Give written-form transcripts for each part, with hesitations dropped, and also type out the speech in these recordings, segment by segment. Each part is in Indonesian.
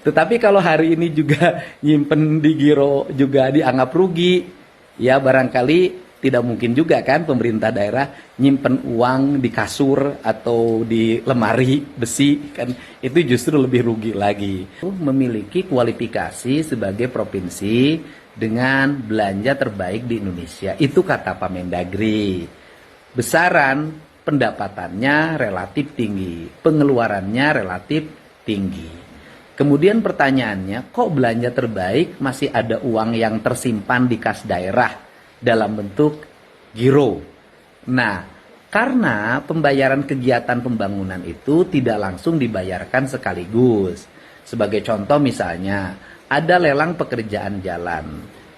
Tetapi kalau hari ini juga nyimpen di giro juga dianggap rugi, ya barangkali tidak mungkin juga kan pemerintah daerah nyimpen uang di kasur atau di lemari besi, kan itu justru lebih rugi lagi. Memiliki kualifikasi sebagai provinsi dengan belanja terbaik di Indonesia, itu kata Pak Mendagri. Besaran pendapatannya relatif tinggi, pengeluarannya relatif tinggi. Kemudian pertanyaannya, kok belanja terbaik masih ada uang yang tersimpan di kas daerah dalam bentuk giro? Nah, karena pembayaran kegiatan pembangunan itu tidak langsung dibayarkan sekaligus. Sebagai contoh misalnya, ada lelang pekerjaan jalan.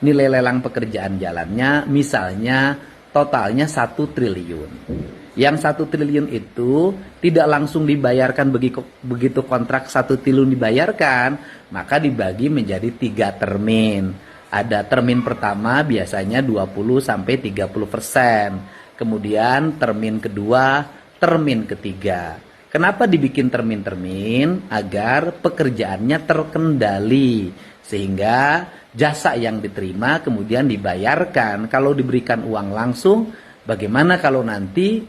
Nilai lelang pekerjaan jalannya misalnya totalnya 1 triliun. Yang 1 triliun itu tidak langsung dibayarkan begitu kontrak 1 triliun dibayarkan, maka dibagi menjadi 3 termin. Ada termin pertama biasanya 20-30%. Kemudian termin kedua, termin ketiga. Kenapa dibikin termin-termin? Agar pekerjaannya terkendali. Sehingga jasa yang diterima kemudian dibayarkan. Kalau diberikan uang langsung, bagaimana kalau nanti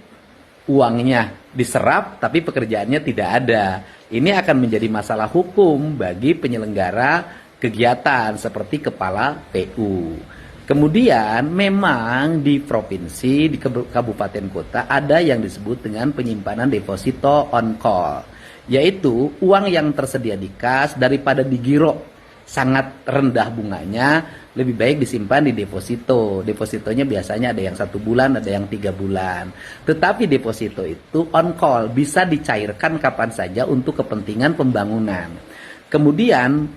uangnya diserap tapi pekerjaannya tidak ada? Ini akan menjadi masalah hukum bagi penyelenggara kegiatan seperti kepala PU. Kemudian memang di provinsi, di kabupaten kota ada yang disebut dengan penyimpanan deposito on call, yaitu uang yang tersedia di kas daripada di giro sangat rendah bunganya, lebih baik disimpan di deposito. Depositonya biasanya ada yang 1 bulan, ada yang 3 bulan. Tetapi deposito itu on call, bisa dicairkan kapan saja untuk kepentingan pembangunan. Kemudian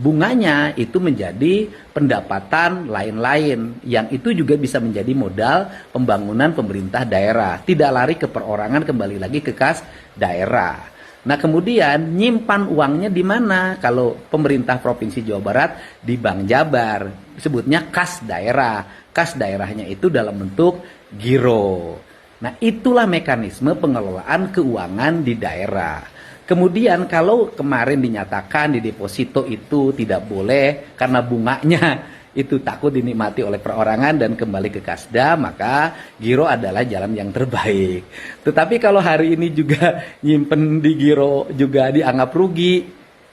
bunganya itu menjadi pendapatan lain-lain yang itu juga bisa menjadi modal pembangunan pemerintah daerah. Tidak lari ke perorangan, kembali lagi ke kas daerah. Nah kemudian nyimpan uangnya di mana? Kalau pemerintah Provinsi Jawa Barat di Bank Jabar, disebutnya kas daerah. Kas daerahnya itu dalam bentuk giro. Nah itulah mekanisme pengelolaan keuangan di daerah. Kemudian kalau kemarin dinyatakan di deposito itu tidak boleh karena bunganya itu takut dinikmati oleh perorangan dan kembali ke kasda, maka giro adalah jalan yang terbaik. Tetapi kalau hari ini juga nyimpen di giro juga dianggap rugi,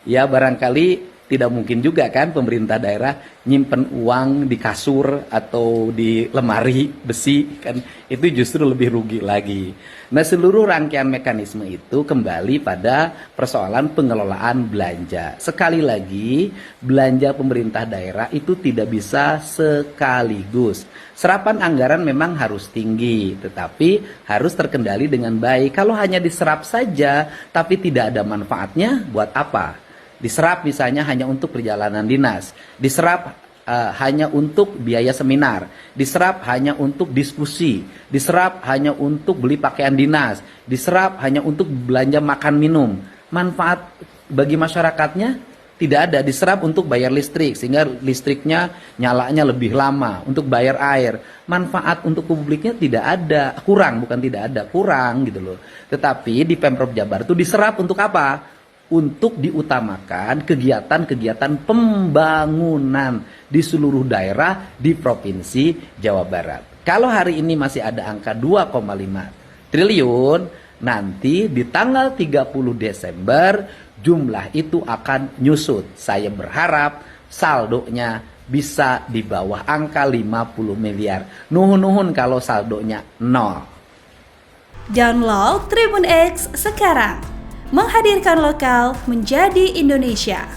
ya barangkali tidak mungkin juga kan pemerintah daerah nyimpen uang di kasur atau di lemari besi, kan itu justru lebih rugi lagi. Nah seluruh rangkaian mekanisme itu kembali pada persoalan pengelolaan belanja. Sekali lagi belanja pemerintah daerah itu tidak bisa sekaligus. Serapan anggaran memang harus tinggi, tetapi harus terkendali dengan baik. Kalau hanya diserap saja tapi tidak ada manfaatnya, buat apa? Diserap misalnya hanya untuk perjalanan dinas, diserap hanya untuk biaya seminar, diserap hanya untuk diskusi, diserap hanya untuk beli pakaian dinas, diserap hanya untuk belanja makan minum. Manfaat bagi masyarakatnya tidak ada. Diserap untuk bayar listrik sehingga listriknya nyalanya lebih lama, untuk bayar air. Manfaat untuk publiknya tidak ada, kurang, bukan tidak ada, kurang gitu loh. Tetapi di Pemprov Jabar itu diserap untuk apa? Untuk diutamakan kegiatan-kegiatan pembangunan di seluruh daerah di Provinsi Jawa Barat. Kalau hari ini masih ada angka 2,5 triliun, nanti di tanggal 30 Desember jumlah itu akan nyusut. Saya berharap saldonya bisa di bawah angka 50 miliar. Nuhun-nuhun kalau saldonya 0. Download Tribun X sekarang. Menghadirkan lokal menjadi Indonesia.